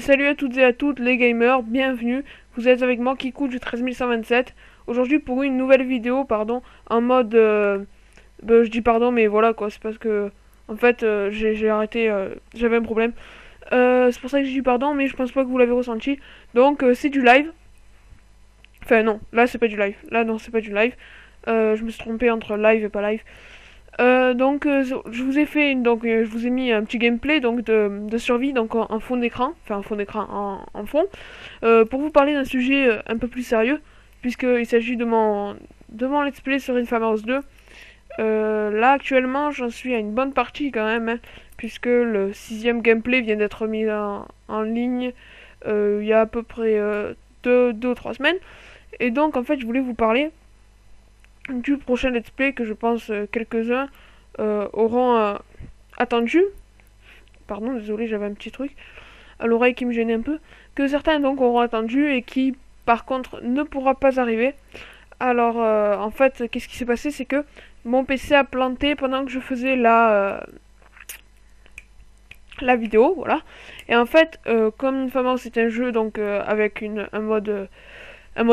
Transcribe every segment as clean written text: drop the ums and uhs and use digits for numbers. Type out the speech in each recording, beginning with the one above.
Salut à toutes et à toutes les gamers, bienvenue, vous êtes avec moi Kikou du 13127. Aujourd'hui pour une nouvelle vidéo, pardon, en mode... je dis pardon mais voilà quoi, c'est parce que... En fait j'ai arrêté, j'avais un problème. C'est pour ça que je dis pardon mais je pense pas que vous l'avez ressenti. Donc c'est du live. Enfin non, là c'est pas du live, là non c'est pas du live. Je me suis trompé entre live et pas live. Je vous ai fait je vous ai mis un petit gameplay donc de survie donc en fond d'écran, enfin en fond d'écran en fond, pour vous parler d'un sujet un peu plus sérieux puisqu'il s'agit de mon let's play sur Infamous 2. Là actuellement j'en suis à une bonne partie quand même, hein, puisque le sixième gameplay vient d'être mis en ligne il y a à peu près 2 ou 3 semaines, et donc en fait je voulais vous parler du prochain let's play que je pense quelques-uns auront attendu. Pardon, désolé, j'avais un petit truc à l'oreille qui me gênait un peu. Que certains donc auront attendu et qui par contre ne pourra pas arriver. Alors en fait, qu'est-ce qui s'est passé, c'est que mon PC a planté pendant que je faisais la vidéo, voilà. Et en fait, comme Infamous c'est un jeu donc avec un mode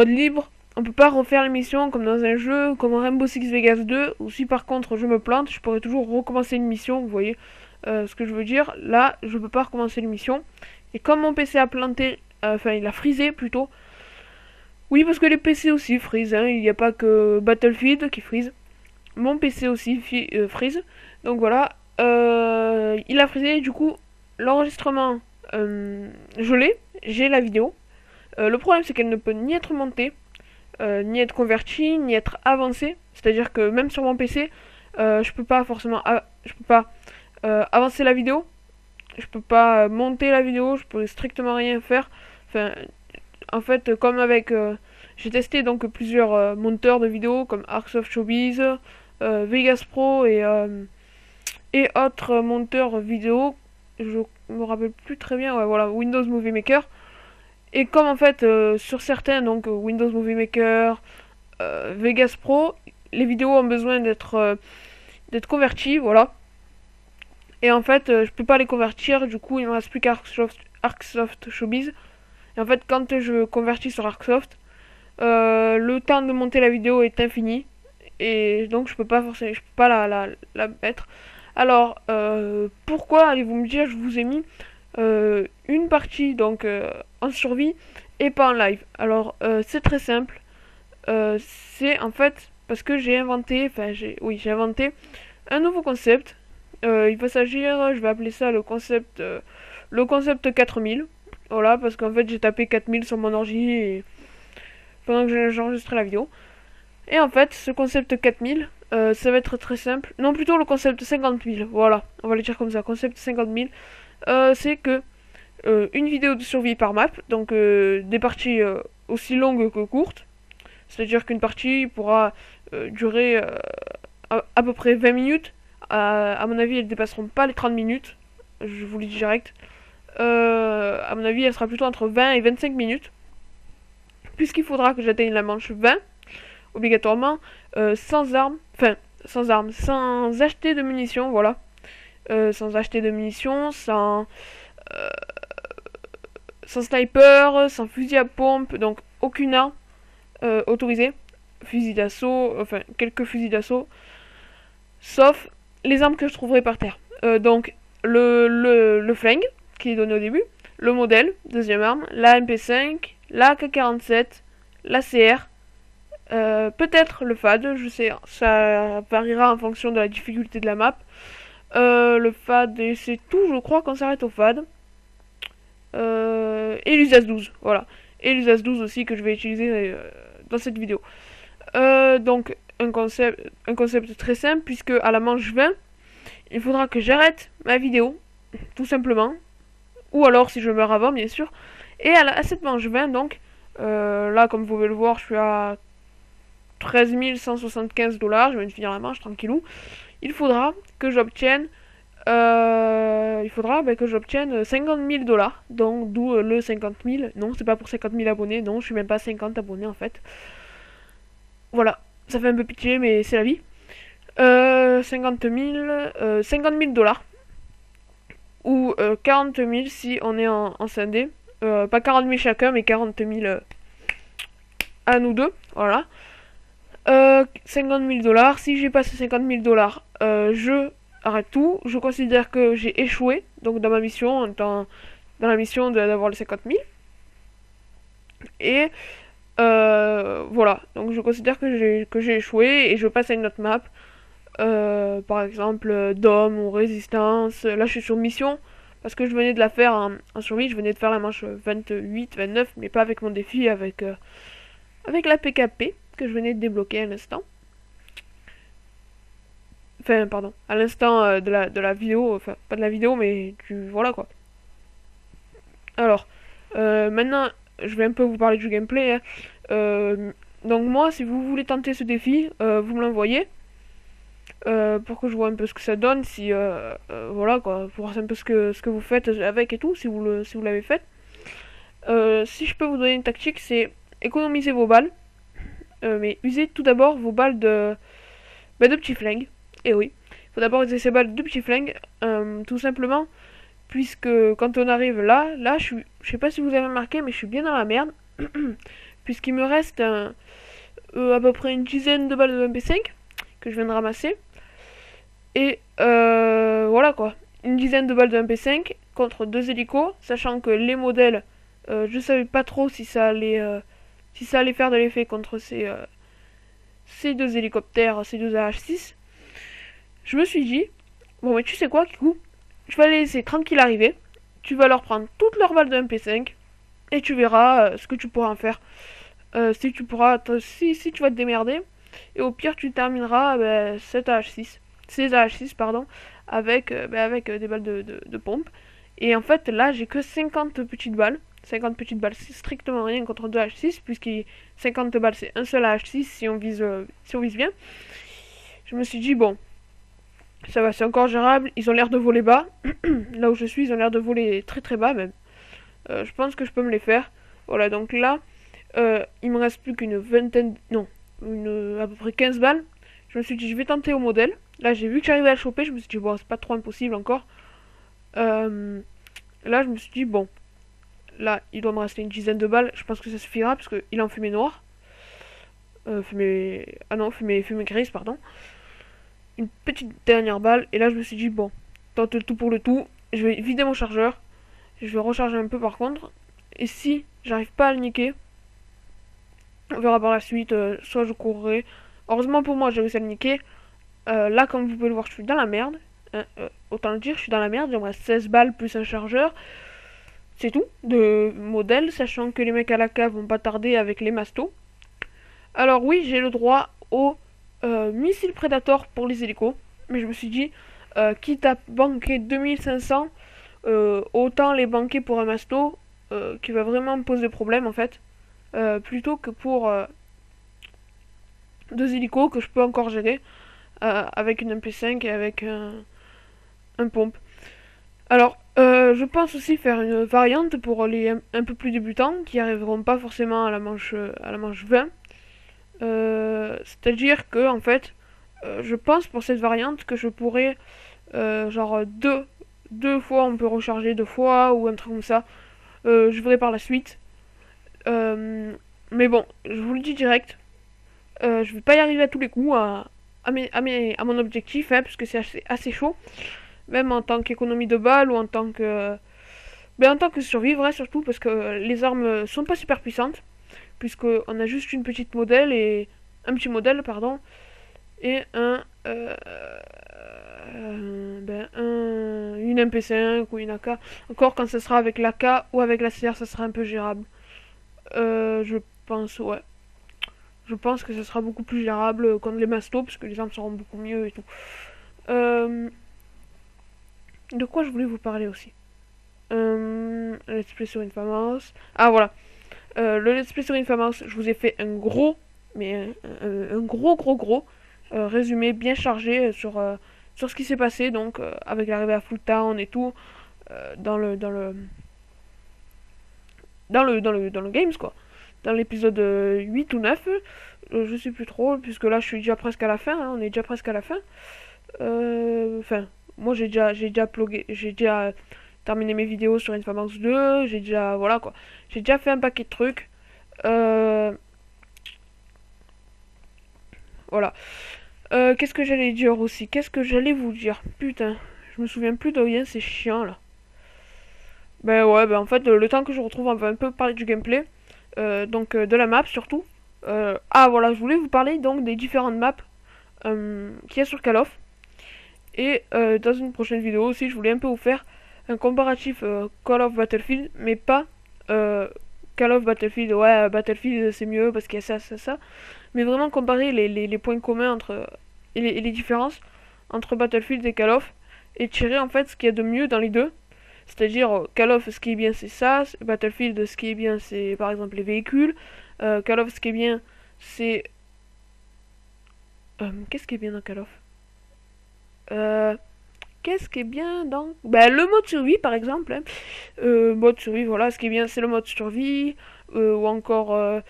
libre, on peut pas refaire l'émission comme dans un jeu comme Rainbow Six Vegas 2, ou si par contre je me plante, je pourrais toujours recommencer une mission, vous voyez ce que je veux dire. Là, je peux pas recommencer l'émission. Et comme mon PC a planté, enfin il a frisé plutôt. Oui, parce que les PC aussi frisent, hein. Il n'y a pas que Battlefield qui frise. Mon PC aussi frise. Donc voilà, il a frisé, du coup, l'enregistrement, je l'ai, j'ai la vidéo. Le problème c'est qu'elle ne peut ni être montée, ni être converti, ni être avancé. C'est-à-dire que même sur mon PC, je peux pas forcément, je peux pas avancer la vidéo, je peux pas monter la vidéo, je peux strictement rien faire. Enfin, en fait, comme avec, j'ai testé donc plusieurs monteurs de vidéos comme Arcsoft Showbiz, Vegas Pro et autres monteurs vidéo. Je me rappelle plus très bien. Ouais, voilà, Windows Movie Maker. Et comme en fait sur certains, donc Windows Movie Maker, Vegas Pro, les vidéos ont besoin d'être converties, voilà. Et en fait, je peux pas les convertir, du coup il ne me reste plus qu'Arcsoft Showbiz. Et en fait, quand je convertis sur Arcsoft, le temps de monter la vidéo est infini. Et donc je peux pas forcément, je peux pas la mettre. Alors, pourquoi allez-vous me dire, je vous ai mis une partie donc en survie et pas en live. Alors c'est très simple. C'est en fait parce que j'ai inventé un nouveau concept. Il va s'agir, je vais appeler ça le concept 4000. Voilà, parce qu'en fait j'ai tapé 4000 sur mon ordi et pendant que j'enregistrais la vidéo. Et en fait, ce concept 4000, ça va être très simple. Non, plutôt le concept 50 000. Voilà, on va le dire comme ça. Concept 50 000, c'est que une vidéo de survie par map, donc des parties aussi longues que courtes. C'est-à-dire qu'une partie pourra durer à peu près 20 minutes. À mon avis, elles ne dépasseront pas les 30 minutes. Je vous le dis direct. À mon avis, elle sera plutôt entre 20 et 25 minutes. Puisqu'il faudra que j'atteigne la manche 20, obligatoirement, sans armes. Enfin, sans armes, sans acheter de munitions, voilà. Sans acheter de munitions, sans sniper, sans fusil à pompe, donc aucune arme autorisée. Fusil d'assaut, enfin quelques fusils d'assaut, sauf les armes que je trouverai par terre. Donc le flingue qui est donné au début, le modèle, deuxième arme, la MP5, la AK-47, la CR, peut-être le FAD, je sais, ça variera en fonction de la difficulté de la map. Le FAD, et c'est tout, je crois qu'on s'arrête au FAD. Et l'USAS 12, voilà. Et l'USAS 12 aussi que je vais utiliser dans cette vidéo. Donc un concept très simple, puisque à la manche 20, il faudra que j'arrête ma vidéo, tout simplement. Ou alors si je meurs avant, bien sûr. Et à cette manche 20, donc, là comme vous pouvez le voir, je suis à 13 175 $, je viens de finir la manche, tranquillou. Il faudra que j'obtienne 50 000 $, donc d'où le 50 000. Non, c'est pas pour 50 000 abonnés, non, je suis même pas 50 abonnés en fait. Voilà, ça fait un peu pitié, mais c'est la vie. 50 000 $, ou 40 000 si on est en scindé. Pas 40 000 chacun, mais 40 000 à nous deux. Voilà. 50 000 dollars. Si j'ai passé 50 000 dollars, je arrête tout. Je considère que j'ai échoué. Donc dans ma mission, dans la mission d'avoir les 50 000. Et voilà. Donc je considère que j'ai échoué et je passe à une autre map. Par exemple, Dome ou Résistance. Là, je suis sur mission. Parce que je venais de la faire en survie. Je venais de faire la manche 28, 29. Mais pas avec mon défi, avec la PKP que je venais de débloquer à l'instant. Enfin, pardon, à l'instant de la vidéo, enfin, pas de la vidéo, mais du... Voilà, quoi. Alors, maintenant, je vais un peu vous parler du gameplay, hein. Donc moi, si vous voulez tenter ce défi, vous me l'envoyez. Pour que je vois un peu ce que ça donne, si... voilà, quoi, pour voir un peu ce que vous faites avec et tout, si vous l'avez fait. Si je peux vous donner une tactique, c'est économiser vos balles. Mais usez tout d'abord vos balles de petits flingues. Et oui, il faut d'abord utiliser ces balles de petits flingues, tout simplement, puisque quand on arrive là, je sais pas si vous avez remarqué, mais je suis bien dans la merde, puisqu'il me reste à peu près une dizaine de balles de MP5 que je viens de ramasser. Et voilà quoi, une dizaine de balles de MP5 contre 2 hélicos, sachant que les modèles, je savais pas trop si ça allait faire de l'effet contre ces 2 hélicoptères, ces 2 AH6. Je me suis dit, bon mais tu sais quoi Kikou, je vais les laisser tranquille arriver, tu vas leur prendre toutes leurs balles de MP5 et tu verras ce que tu pourras en faire. Si tu vas te démerder, et au pire tu termineras cette AH6, ces AH6 pardon, avec des balles de pompe. Et en fait là j'ai que 50 petites balles. 50 petites balles, c'est strictement rien contre 2 H6, puisque 50 balles c'est un seul H6 si on vise bien. Je me suis dit, bon, ça va, c'est encore gérable. Ils ont l'air de voler bas. Là où je suis, ils ont l'air de voler très très bas même. Je pense que je peux me les faire. Voilà, donc là, il me reste plus qu'une vingtaine, non, à peu près 15 balles. Je me suis dit, je vais tenter au modèle. Là, j'ai vu que j'arrivais à le choper. Je me suis dit, bon, c'est pas trop impossible encore. Là, je me suis dit, bon, là, il doit me rester une dizaine de balles. Je pense que ça suffira parce qu'il est en fumée noire. Ah non, fumée grise, pardon. Une petite dernière balle. Et là, je me suis dit, bon, tente le tout pour le tout. Je vais vider mon chargeur. Je vais recharger un peu par contre. Et si j'arrive pas à le niquer, on verra par la suite. Soit je courrai. Heureusement pour moi, j'ai réussi à le niquer. Là, comme vous pouvez le voir, je suis dans la merde. Autant le dire, je suis dans la merde. Il me reste 16 balles plus un chargeur. C'est tout de modèle, sachant que les mecs à la cave vont pas tarder avec les mastos. Alors oui, j'ai le droit au missile Predator pour les hélicos. Mais je me suis dit, quitte à banquer 2500, autant les banquer pour un masto qui va vraiment me poser problème en fait. Plutôt que pour 2 hélicos que je peux encore gérer avec une MP5 et avec un pompe. Alors, je pense aussi faire une variante pour les un peu plus débutants qui arriveront pas forcément à la manche 20. C'est-à-dire que en fait, je pense pour cette variante que je pourrais genre deux fois on peut recharger 2 fois ou un truc comme ça. Je verrai par la suite. Mais bon, je vous le dis direct, je vais pas y arriver à tous les coups à mon objectif, hein, parce que c'est assez chaud. Même en tant qu'économie de balles ou en tant que... en tant que survivre, hein, surtout, parce que les armes sont pas super puissantes. Puisqu'on a juste une petite modèle et... Un petit modèle, pardon. Et une MP5 ou une AK. Encore quand ce sera avec l'AK ou avec la CR, ça sera un peu gérable. Je pense, ouais. Je pense que ça sera beaucoup plus gérable contre les mastos, parce que les armes seront beaucoup mieux et tout. De quoi je voulais vous parler aussi Let's play sur Infamous. Ah voilà. Le Let's play sur Infamous, je vous ai fait un gros, mais un gros résumé bien chargé sur ce qui s'est passé, donc avec l'arrivée à Full Town et tout, dans le Games quoi. Dans l'épisode 8 ou 9, je sais plus trop, puisque là je suis déjà presque à la fin, hein, on est déjà presque à la fin. Enfin, moi j'ai déjà terminé mes vidéos sur Infamous 2, j'ai déjà, voilà quoi, j'ai déjà fait un paquet de trucs. Voilà. Qu'est-ce que j'allais dire aussi? Qu'est-ce que j'allais vous dire? Putain, je me souviens plus de rien, c'est chiant là. Ben ouais, ben en fait, le temps que je retrouve, on va un peu parler du gameplay. Donc de la map surtout. Ah voilà, je voulais vous parler donc des différentes maps qu'il y a sur Call of. Et dans une prochaine vidéo aussi, je voulais un peu vous faire un comparatif Call of Battlefield, mais pas Call of Battlefield, ouais, Battlefield c'est mieux parce qu'il y a ça, ça, ça. Mais vraiment comparer les points communs entre et les différences entre Battlefield et Call of et tirer en fait ce qu'il y a de mieux dans les deux. C'est-à-dire Call of ce qui est bien c'est ça, Battlefield ce qui est bien c'est par exemple les véhicules, Call of ce qui est bien c'est... qu'est-ce qui est bien dans Call of Qu'est-ce qui est bien dans... Ben, le mode survie par exemple. Hein. Mode survie, voilà, ce qui est bien c'est le mode survie, ou encore...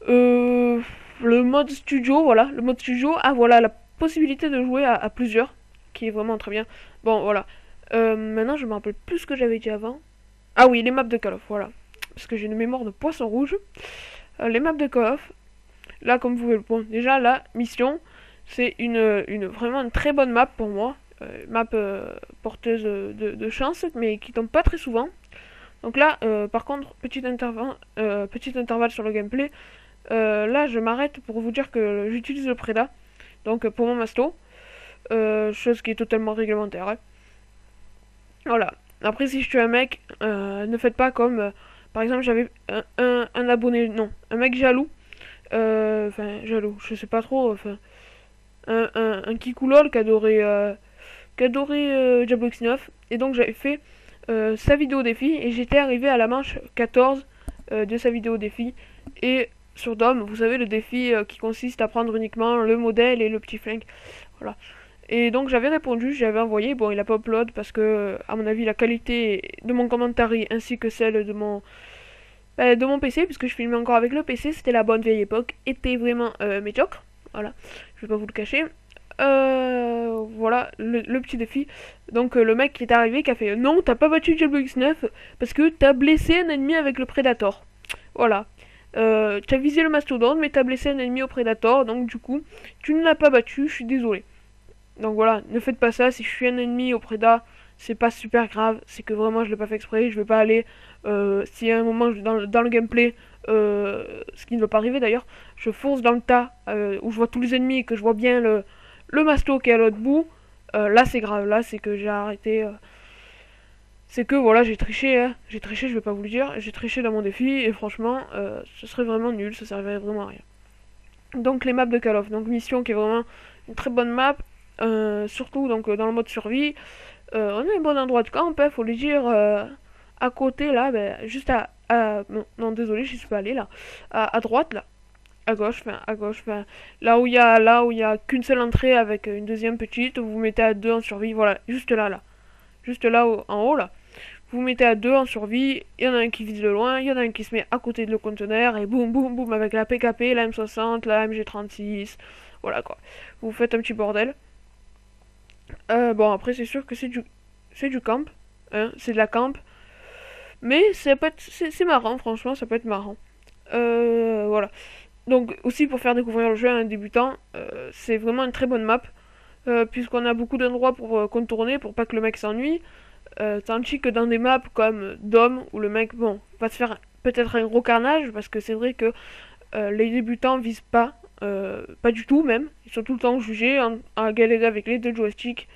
le mode studio, voilà, le mode studio, ah voilà, la possibilité de jouer à plusieurs, qui est vraiment très bien. Bon, voilà. Maintenant, je me rappelle plus ce que j'avais dit avant. Ah oui, les maps de Call of, voilà. Parce que j'ai une mémoire de poisson rouge. Les maps de Call of, là, comme vous pouvez le voir, déjà, la mission, c'est vraiment une très bonne map pour moi. Map porteuse de chance, mais qui tombe pas très souvent. Donc là, par contre, petit intervalle sur le gameplay. Là, je m'arrête pour vous dire que j'utilise le Preda, donc pour mon masto, chose qui est totalement réglementaire. Hein. Voilà. Après, si je tue un mec, ne faites pas comme, par exemple, j'avais un abonné, non, un mec jaloux, enfin jaloux, je sais pas trop, enfin un Kikoulol qui adorait Diablo X9, et donc j'avais fait sa vidéo défi et j'étais arrivé à la manche 14 de sa vidéo défi et sur Dom, vous savez, le défi qui consiste à prendre uniquement le modèle et le petit flingue. Voilà. Et donc j'avais répondu, j'avais envoyé. Bon, il a pas upload parce que, à mon avis, la qualité de mon commentaire ainsi que celle de mon PC, puisque je filmais encore avec le PC, c'était la bonne vieille époque, était vraiment médiocre. Voilà, je vais pas vous le cacher. Voilà, le petit défi. Donc le mec qui est arrivé qui a fait non, t'as pas battu Diablo X9 parce que t'as blessé un ennemi avec le Predator. Voilà. T'as visé le mastodonte, mais t'as blessé un ennemi au Predator, donc du coup, tu ne l'as pas battu, je suis désolé. Donc voilà, ne faites pas ça, si je suis un ennemi au Preda, c'est pas super grave, c'est que vraiment je l'ai pas fait exprès, je vais pas aller, si à un moment dans le gameplay, ce qui ne va pas arriver d'ailleurs, je fonce dans le tas, où je vois tous les ennemis et que je vois bien le masto qui est à l'autre bout, là c'est grave, là c'est que j'ai arrêté... c'est que voilà, j'ai triché, hein. J'ai triché, je vais pas vous le dire, j'ai triché dans mon défi et franchement, ce serait vraiment nul, ça servirait vraiment à rien. Donc les maps de Call of, donc mission qui est vraiment une très bonne map, surtout donc dans le mode survie. On a un bon endroit de camp, hein, faut le dire, à côté là, ben, juste non, non, désolé, je suis pas allé là, à droite là, à gauche, enfin, là où il y a qu'une seule entrée avec une deuxième petite, vous vous mettez à deux en survie, voilà, juste là là. Juste là en haut là. Vous mettez à deux en survie, il y en a un qui vise de loin, il y en a un qui se met à côté de le conteneur et boum boum boum avec la PKP, la M60, la MG36, voilà quoi. Vous faites un petit bordel. Bon après c'est sûr que c'est du camp, hein, c'est de la camp, mais c'est marrant franchement, ça peut être marrant. Voilà. Donc aussi pour faire découvrir le jeu à un débutant, c'est vraiment une très bonne map. Puisqu'on a beaucoup d'endroits pour contourner pour pas que le mec s'ennuie. Tandis que dans des maps comme Dom, où le mec, bon, va se faire peut-être un gros carnage, parce que c'est vrai que les débutants visent pas du tout même. Ils sont tout le temps jugés à galérer avec les deux joysticks.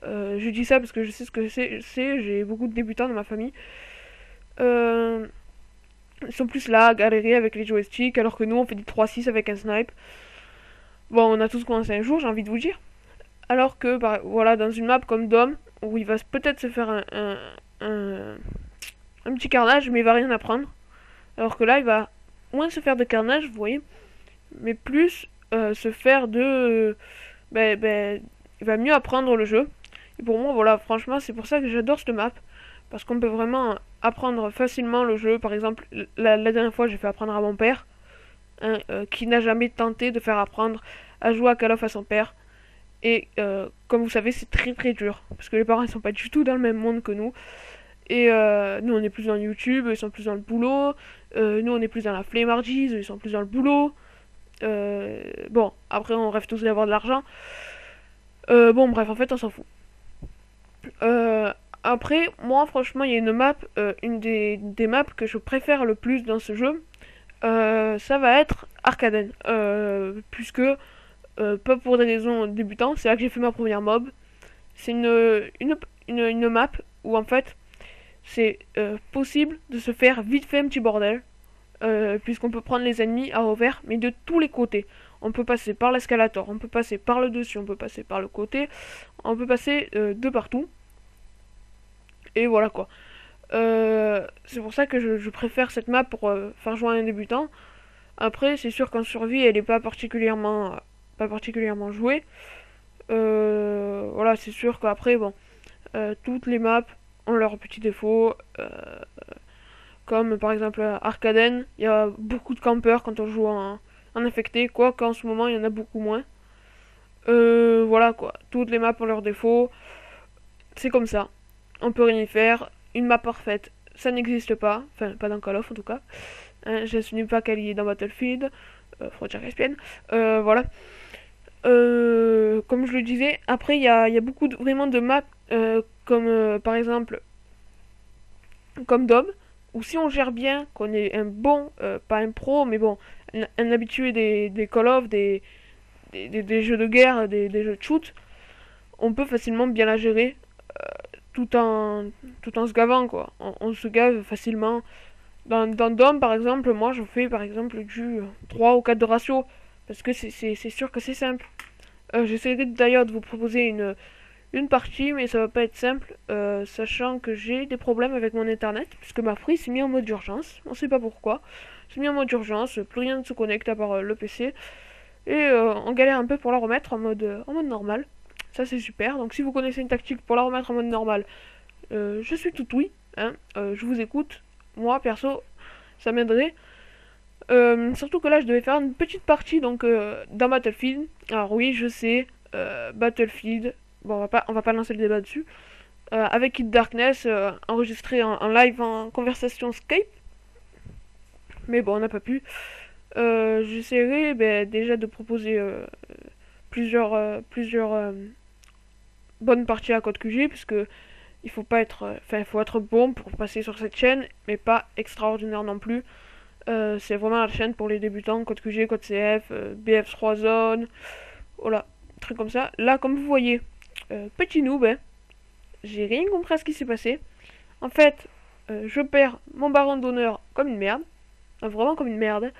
Je dis ça parce que je sais ce que c'est, j'ai beaucoup de débutants dans ma famille. Ils sont plus là à galérer avec les joysticks, alors que nous on fait du 3-6 avec un snipe. Bon, on a tous commencé un jour, j'ai envie de vous dire. Alors que, voilà, dans une map comme Dom, où il va peut-être se faire un petit carnage, mais il va rien apprendre. Alors que là, il va moins se faire de carnage, vous voyez, mais plus se faire de... il va mieux apprendre le jeu. Et pour moi, voilà, franchement, c'est pour ça que j'adore cette map. Parce qu'on peut vraiment apprendre facilement le jeu. Par exemple, la dernière fois, j'ai fait apprendre à mon père, hein, qui n'a jamais tenté de faire apprendre à jouer à Call of à son père. Et comme vous savez, c'est très très dur. Parce que les parents ils sont pas du tout dans le même monde que nous. Et nous on est plus dans YouTube, ils sont plus dans le boulot. Nous on est plus dans la flemmardise, ils sont plus dans le boulot. Bon, après on rêve tous d'avoir de l'argent. Bon bref, en fait on s'en fout. Euh, Après, moi franchement, il y a une map, une des maps que je préfère le plus dans ce jeu. Ça va être Arcaden. Puisque, pas pour des raisons débutantes, c'est là que j'ai fait ma première mob. C'est une map où en fait, c'est possible de se faire vite fait un petit bordel. Puisqu'on peut prendre les ennemis à revers, mais de tous les côtés. On peut passer par l'escalator, on peut passer par le dessus, on peut passer par le côté, on peut passer de partout. Et voilà quoi. C'est pour ça que je préfère cette map pour faire jouer un débutant. Après, c'est sûr qu'en survie, elle n'est pas particulièrement jouée. Voilà, c'est sûr qu'après, bon, toutes les maps ont leurs petits défauts. Comme par exemple Arcaden, il y a beaucoup de campeurs quand on joue en infecté, quoi qu'en ce moment il y en a beaucoup moins. Voilà quoi, toutes les maps ont leurs défauts, c'est comme ça, on peut rien y faire. Une map parfaite, ça n'existe pas, enfin pas dans Call of en tout cas. Hein, je ne suis pas qualifié dans Battlefield, frontière caspienne, voilà. Comme je le disais, après il y a beaucoup vraiment de maps, comme par exemple comme Dom, ou si on gère bien, qu'on est un bon, pas un pro, mais bon, un habitué des Call of, des jeux de guerre, des jeux de shoot, on peut facilement bien la gérer tout en, tout en se gavant, quoi. On se gave facilement. Dans Dom, par exemple, moi je fais par exemple du 3 ou 4 de ratio, parce que c'est sûr que c'est simple. J'essaierai d'ailleurs de vous proposer une partie, mais ça va pas être simple, sachant que j'ai des problèmes avec mon internet, puisque ma free s'est mis en mode d'urgence, on sait pas pourquoi. C'est mis en mode d'urgence, plus rien ne se connecte à part le PC, et on galère un peu pour la remettre en mode normal. Ça c'est super, donc si vous connaissez une tactique pour la remettre en mode normal, je suis tout oui, hein, je vous écoute, moi perso, ça m'aiderait. Surtout que là je devais faire une petite partie donc dans Battlefield. Alors oui je sais, Battlefield, bon on va pas lancer le débat dessus. Avec Hit Darkness, enregistré en live en conversation Skype. Mais bon on n'a pas pu. J'essaierai déjà de proposer plusieurs bonnes parties à code QG, puisque il faut pas être, enfin il faut être bon pour passer sur cette chaîne, mais pas extraordinaire non plus. C'est vraiment la chaîne pour les débutants, code QG, code CF, BF3 zone, voilà, trucs comme ça. Là, comme vous voyez, petit noob, hein, j'ai rien compris à ce qui s'est passé. En fait, je perds mon baron d'honneur comme une merde, vraiment comme une merde.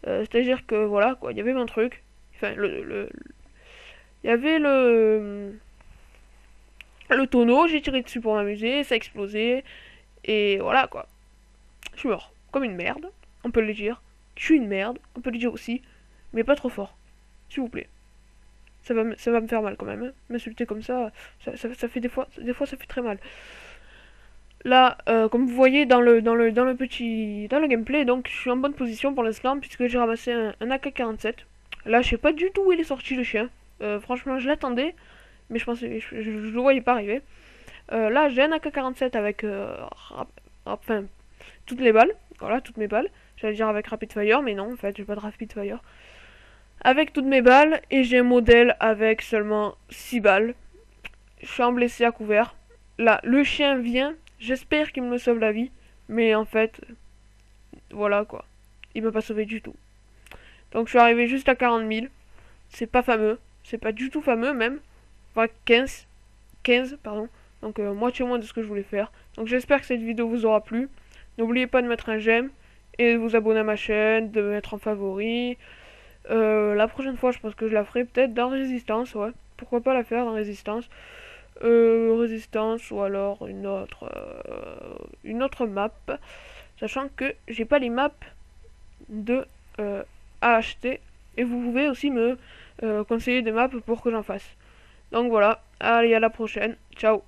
C'est-à-dire que voilà, quoi, il y avait mon truc, enfin, il y avait le tonneau, j'ai tiré dessus pour m'amuser, ça a explosé, et voilà quoi. Je suis mort, comme une merde, on peut le dire. Je suis une merde, on peut le dire aussi, mais pas trop fort, s'il vous plaît. Ça va me faire mal quand même, hein. M'insulter comme ça fait des fois ça fait très mal. Là, comme vous voyez dans le gameplay, donc je suis en bonne position pour l'instant puisque j'ai ramassé un AK-47. Là, je sais pas du tout où il est sorti le chien. Franchement, je l'attendais, mais je le voyais pas arriver. Là, j'ai un AK-47 avec enfin toutes les balles, voilà, toutes mes balles. J'allais dire avec Rapid Fire, mais non, en fait, j'ai pas de Rapid Fire. Avec toutes mes balles, et j'ai un modèle avec seulement 6 balles. Je suis en blessé à couvert. Là, le chien vient, j'espère qu'il me sauve la vie, mais en fait, voilà quoi. Il m'a pas sauvé du tout. Donc je suis arrivé juste à 40 000. C'est pas fameux, c'est pas du tout fameux même. Enfin, 15 pardon. Donc moitié moins de ce que je voulais faire. Donc j'espère que cette vidéo vous aura plu. N'oubliez pas de mettre un j'aime et de vous abonner à ma chaîne, de me mettre en favori. La prochaine fois, je pense que je la ferai peut-être dans Résistance, ouais. Pourquoi pas la faire dans Résistance. Résistance ou alors une autre map. Sachant que j'ai pas les maps de à acheter. Et vous pouvez aussi me conseiller des maps pour que j'en fasse. Donc voilà, allez à la prochaine. Ciao.